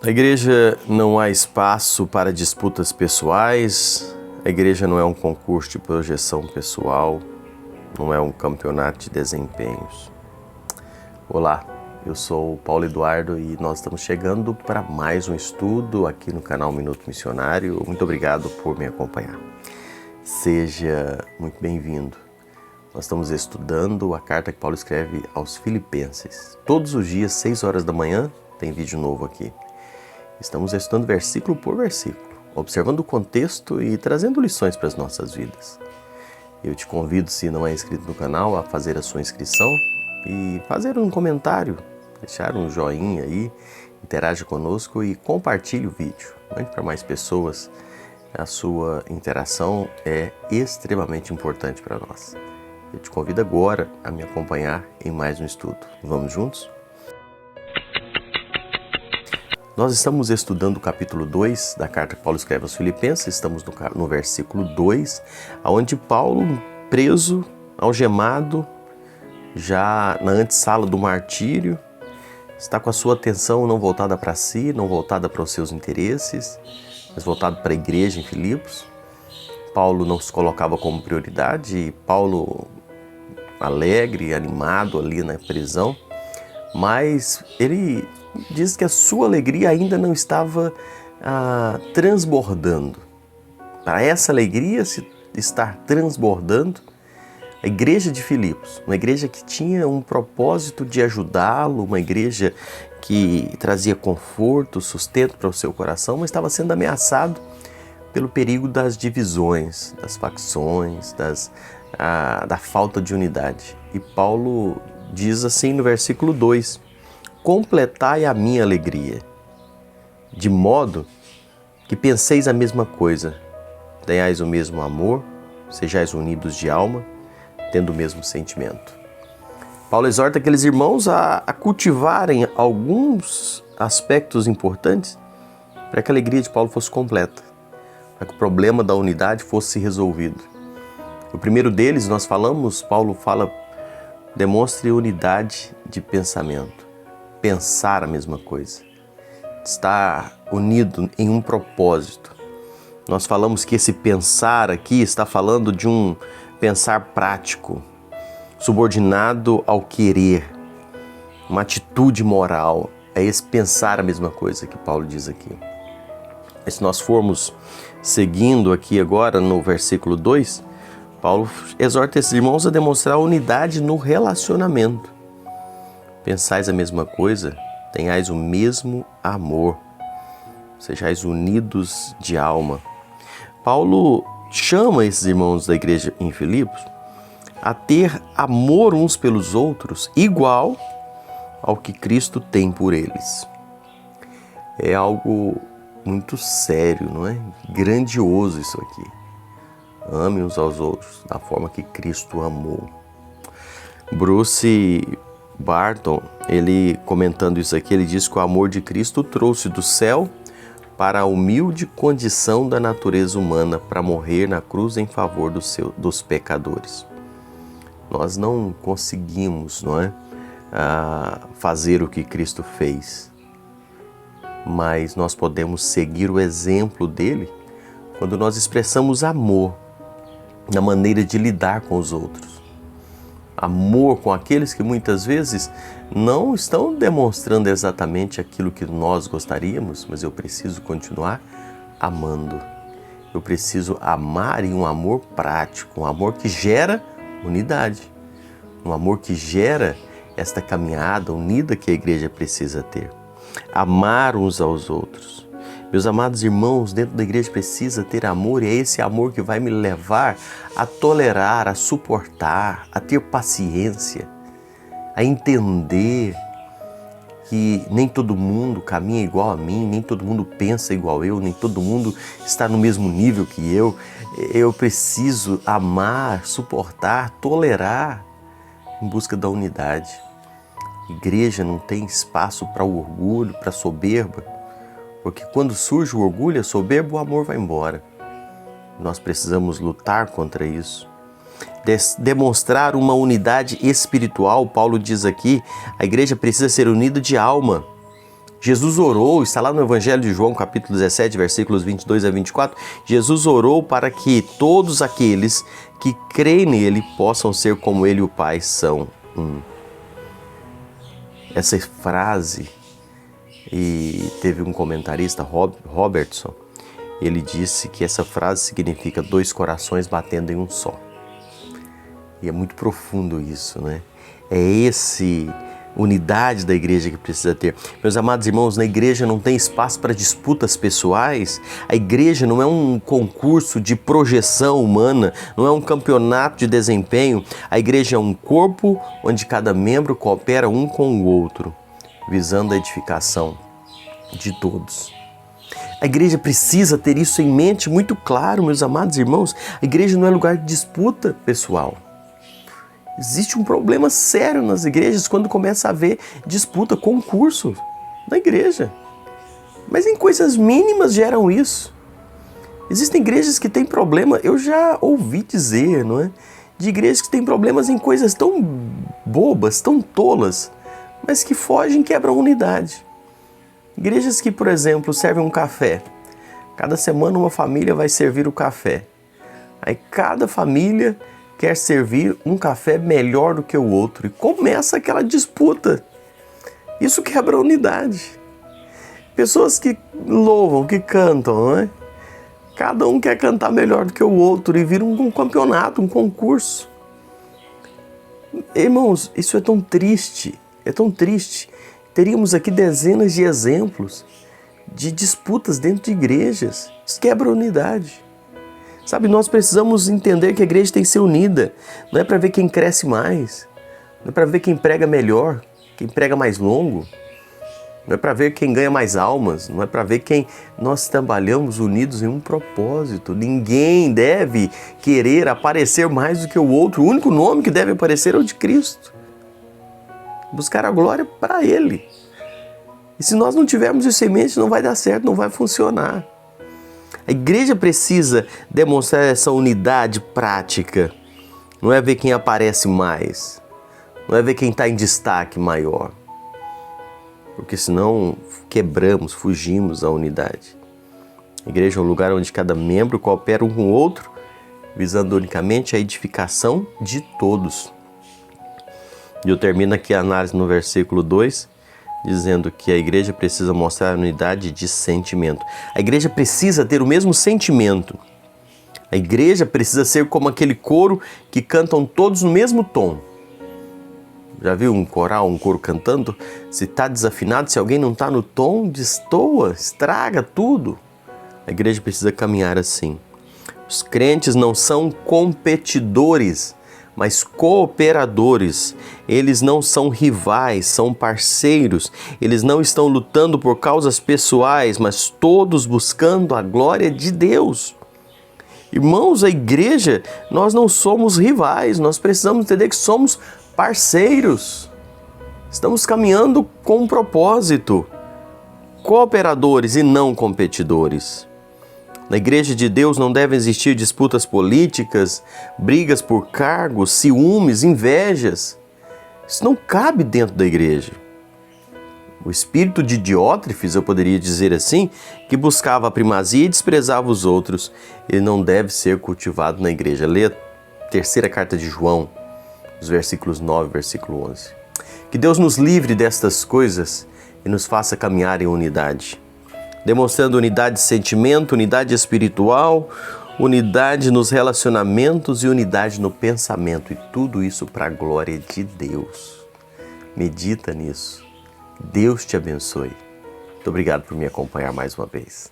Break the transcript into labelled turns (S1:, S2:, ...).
S1: Na igreja não há espaço para disputas pessoais, a igreja não é um concurso de projeção pessoal, não é um campeonato de desempenhos. Olá, eu sou o Paulo Eduardo e nós estamos chegando para mais um estudo aqui no canal Minuto Missionário. Muito obrigado por me acompanhar. Seja muito bem-vindo. Nós estamos estudando a carta que Paulo escreve aos Filipenses. Todos os dias, 6 horas da manhã, tem vídeo novo aqui. Estamos estudando versículo por versículo, observando o contexto e trazendo lições para as nossas vidas. Eu te convido, se não é inscrito no canal, a fazer a sua inscrição e fazer um comentário, deixar um joinha aí, interaja conosco e compartilhe o vídeo. Mande para mais pessoas. A sua interação é extremamente importante para nós. Eu te convido agora a me acompanhar em mais um estudo. Vamos juntos? Nós estamos estudando o capítulo 2 da carta que Paulo escreve aos Filipenses, estamos no versículo 2, onde Paulo, preso, algemado, já na antessala do martírio, está com a sua atenção não voltada para si, não voltada para os seus interesses, mas voltada para a igreja em Filipos. Paulo não se colocava como prioridade, Paulo alegre, animado ali na prisão, mas ele diz que a sua alegria ainda não estava transbordando. Para essa alegria se estar transbordando, a igreja de Filipos, uma igreja que tinha um propósito de ajudá-lo, uma igreja que trazia conforto, sustento para o seu coração, mas estava sendo ameaçado pelo perigo das divisões, das facções, da falta de unidade. E Paulo diz assim no versículo 2, completai a minha alegria, de modo que penseis a mesma coisa, tenhais o mesmo amor, sejais unidos de alma, tendo o mesmo sentimento. Paulo exorta aqueles irmãos a cultivarem alguns aspectos importantes para que a alegria de Paulo fosse completa, para que o problema da unidade fosse resolvido. O primeiro deles, nós falamos, Paulo fala, demonstre unidade de pensamento. Pensar a mesma coisa, estar unido em um propósito. Nós falamos que esse pensar aqui está falando de um pensar prático, subordinado ao querer, uma atitude moral. É esse pensar a mesma coisa que Paulo diz aqui. E se nós formos seguindo aqui agora no versículo 2, Paulo exorta esses irmãos a demonstrar unidade no relacionamento. Pensais a mesma coisa, tenhais o mesmo amor, sejais unidos de alma. Paulo chama esses irmãos da igreja em Filipos a ter amor uns pelos outros igual ao que Cristo tem por eles. É algo muito sério, não é? Grandioso isso aqui. Ame uns aos outros da forma que Cristo amou. Bruce Barton, ele comentando isso aqui, ele diz que o amor de Cristo trouxe do céu para a humilde condição da natureza humana para morrer na cruz em favor dos pecadores. Nós não conseguimos, não é, fazer o que Cristo fez, mas nós podemos seguir o exemplo dele quando nós expressamos amor na maneira de lidar com os outros. Amor com aqueles que muitas vezes não estão demonstrando exatamente aquilo que nós gostaríamos, mas eu preciso continuar amando. Eu preciso amar em um amor prático, um amor que gera unidade, um amor que gera esta caminhada unida que a igreja precisa ter. Amar uns aos outros. Meus amados irmãos, dentro da igreja precisa ter amor e é esse amor que vai me levar a tolerar, a suportar, a ter paciência, a entender que nem todo mundo caminha igual a mim, nem todo mundo pensa igual eu, nem todo mundo está no mesmo nível que eu. Eu preciso amar, suportar, tolerar em busca da unidade. Igreja não tem espaço para o orgulho, para a soberba, porque quando surge o orgulho, a soberba, o amor vai embora. Nós precisamos lutar contra isso. Demonstrar uma unidade espiritual, Paulo diz aqui, a igreja precisa ser unida de alma. Jesus orou, está lá no Evangelho de João, capítulo 17, versículos 22 a 24, Jesus orou para que todos aqueles que creem nele possam ser como ele e o Pai são um. Essa frase, e teve um comentarista, Robertson, ele disse que essa frase significa 2 corações batendo em um só. E é muito profundo isso, né? É esse unidade da igreja que precisa ter. Meus amados irmãos, na igreja não tem espaço para disputas pessoais. A igreja não é um concurso de projeção humana, não é um campeonato de desempenho. A igreja é um corpo onde cada membro coopera um com o outro, visando a edificação de todos. A igreja precisa ter isso em mente muito claro, meus amados irmãos. A igreja não é lugar de disputa pessoal. Existe um problema sério nas igrejas quando começa a haver disputa, concurso na igreja. Mas em coisas mínimas geram isso. Existem igrejas que têm problema, eu já ouvi dizer, não é? De igrejas que têm problemas em coisas tão bobas, tão tolas, mas que fogem e quebram a unidade. Igrejas que, por exemplo, servem um café. Cada semana uma família vai servir o café. Aí cada família quer servir um café melhor do que o outro. E começa aquela disputa. Isso quebra a unidade. Pessoas que louvam, que cantam, não é? Cada um quer cantar melhor do que o outro e vira um campeonato, um concurso. Irmãos, isso é tão triste, é tão triste. Teríamos aqui dezenas de exemplos de disputas dentro de igrejas. Isso quebra a unidade. Sabe, nós precisamos entender que a igreja tem que ser unida. Não é para ver quem cresce mais. Não é para ver quem prega melhor, quem prega mais longo. Não é para ver quem ganha mais almas. Não é para ver quem... Nós trabalhamos unidos em um propósito. Ninguém deve querer aparecer mais do que o outro. O único nome que deve aparecer é o de Cristo. Buscar a glória para Ele. E se nós não tivermos isso em mente, não vai dar certo, não vai funcionar. A igreja precisa demonstrar essa unidade prática. Não é ver quem aparece mais. Não é ver quem está em destaque maior. Porque senão quebramos, fugimos da unidade. A igreja é um lugar onde cada membro coopera um com o outro, visando unicamente a edificação de todos. E eu termino aqui a análise no versículo 2, dizendo que a igreja precisa mostrar a unidade de sentimento. A igreja precisa ter o mesmo sentimento. A igreja precisa ser como aquele coro que cantam todos no mesmo tom. Já viu um coral, um coro cantando? Se está desafinado, se alguém não está no tom, destoa, estraga tudo. A igreja precisa caminhar assim. Os crentes não são competidores, mas cooperadores. Eles não são rivais, são parceiros. Eles não estão lutando por causas pessoais, mas todos buscando a glória de Deus. Irmãos, a igreja, nós não somos rivais, nós precisamos entender que somos parceiros. Estamos caminhando com um propósito. Cooperadores e não competidores. Na igreja de Deus não devem existir disputas políticas, brigas por cargos, ciúmes, invejas. Isso não cabe dentro da igreja. O espírito de Diótrefes, eu poderia dizer assim, que buscava a primazia e desprezava os outros, ele não deve ser cultivado na igreja. Leia a terceira carta de João, os versículos 9 e versículo 11. Que Deus nos livre destas coisas e nos faça caminhar em unidade. Demonstrando unidade de sentimento, unidade espiritual, unidade nos relacionamentos e unidade no pensamento. E tudo isso para a glória de Deus. Medita nisso. Deus te abençoe. Muito obrigado por me acompanhar mais uma vez.